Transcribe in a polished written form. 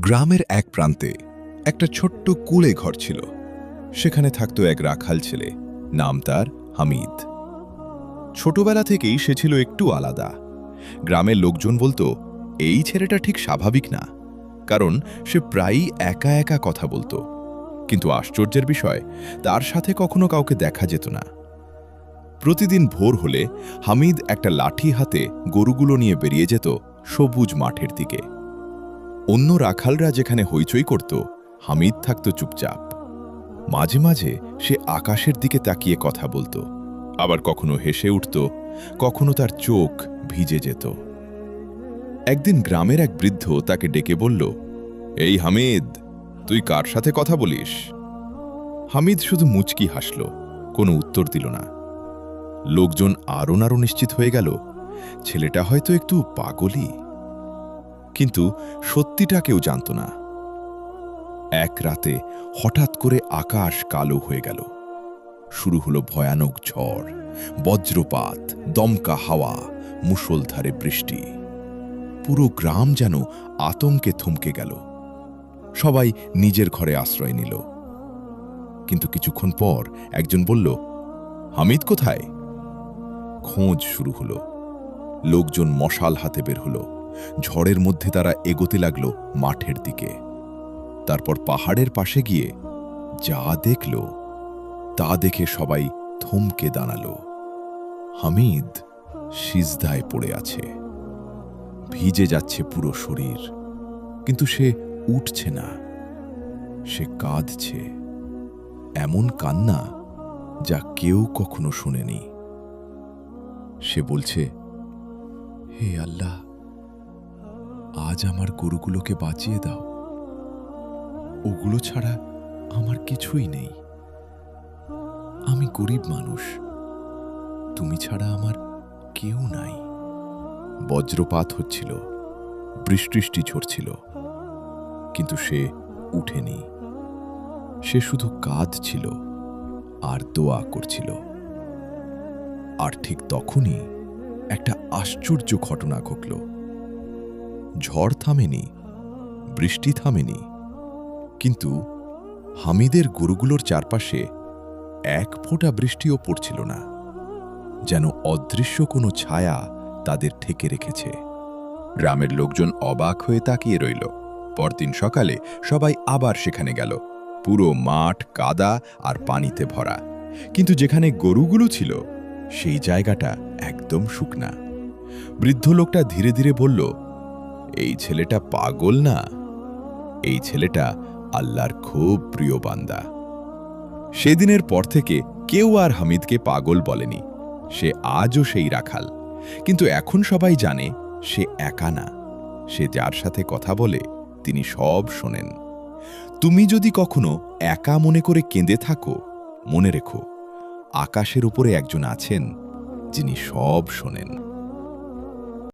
গ্রামের এক প্রান্তে একটা ছোট্ট কুলে ঘর ছিল। সেখানে থাকত এক রাখাল ছেলে, নাম তার হামিদ। ছোটবেলা থেকেই সে ছিল একটু আলাদা। গ্রামের লোকজন বলতো এই ছেলেটা ঠিক স্বাভাবিক না, কারণ সে প্রায়ই একা একা কথা বলতো। কিন্তু আশ্চর্যের বিষয়, তার সাথে কখনো কাউকে দেখা যেত না। প্রতিদিন ভোর হলে হামিদ একটা লাঠি হাতে গরুগুলো নিয়ে বেরিয়ে যেত সবুজ মাঠের দিকে। অন্য রাখালরা যেখানে হইচই করত, হামিদ থাকত চুপচাপ। মাঝে মাঝে সে আকাশের দিকে তাকিয়ে কথা বলতো, আবার কখনো হেসে উঠত, কখনো তার চোখ ভিজে যেত। একদিন গ্রামের এক বৃদ্ধ তাকে ডেকে বলল, এই হামিদ, তুই কার সাথে কথা বলিস? হামিদ শুধু মুচকি হাসল, কোনো উত্তর দিল না। লোকজন আরও নারও নিশ্চিত হয়ে গেল ছেলেটা হয়তো একটু পাগলই। কিন্তু সত্যিটা কেউ জানত না। এক রাতে হঠাৎ করে আকাশ কালো হয়ে গেল। শুরু হলো ভয়ানক ঝড়, বজ্রপাত, দমকা হাওয়া, মুষলধারে বৃষ্টি। পুরো গ্রাম যেন আতঙ্কে থমকে গেল। সবাই নিজের ঘরে আশ্রয় নিল। কিন্তু কিছুক্ষণ পর একজন বলল, হামিদ কোথায়? খোঁজ শুরু হলো। লোকজন মশাল হাতে বের হলো। ঝড়ের মধ্যে তারা এগোতে লাগলো মাঠের দিকে। তারপর পাহাড়ের পাশে গিয়ে যা দেখল তা দেখে সবাই থমকে দাঁড়ালো। হামিদ সিজদায় পড়ে আছে, ভিজে যাচ্ছে পুরো শরীর, কিন্তু সে উঠছে না। সে কাঁদছে, এমন কান্না যা কেউ কখনো শুনেনি। সে বলছে, হে আল্লাহ, আজ আমার গরুগুলোকে বাঁচিয়ে দাও। ওগুলো ছাড়া আমার কিছুই নেই। আমি গরিব মানুষ, তুমি ছাড়া আমার কেউ নাই। বজ্রপাত হচ্ছিল, বৃষ্টি ঝরছিল, কিন্তু সে উঠেনি। সে শুধু কাঁদছিল আর দোয়া করছিল। আর ঠিক তখনই একটা আশ্চর্য ঘটনা ঘটল। ঝড় থামেনি, বৃষ্টি থামেনি, কিন্তু হামিদের গরুগুলোর চারপাশে এক ফোঁটা বৃষ্টিও পড়ছিল না। যেন অদৃশ্য কোনো ছায়া তাদের ঠেকে রেখেছে। গ্রামের লোকজন অবাক হয়ে তাকিয়ে রইল। পরদিন সকালে সবাই আবার সেখানে গেল। পুরো মাঠ কাদা আর পানিতে ভরা, কিন্তু যেখানে গরুগুলো ছিল সেই জায়গাটা একদম শুকনা। বৃদ্ধ লোকটা ধীরে ধীরে বলল, এই ছেলেটা পাগল না, এই ছেলেটা আল্লাহর খুব প্রিয় বান্দা। সেদিনের পর থেকে কেউ আর হামিদকে পাগল বলেনি। সে আজও সেই রাখাল, কিন্তু এখন সবাই জানে সে একা না। সে যার সাথে কথা বলে তিনি সব শোনেন। তুমি যদি কখনো একা মনে করে কেঁদে থাকো, মনে রেখো আকাশের উপরে একজন আছেন যিনি সব শোনেন।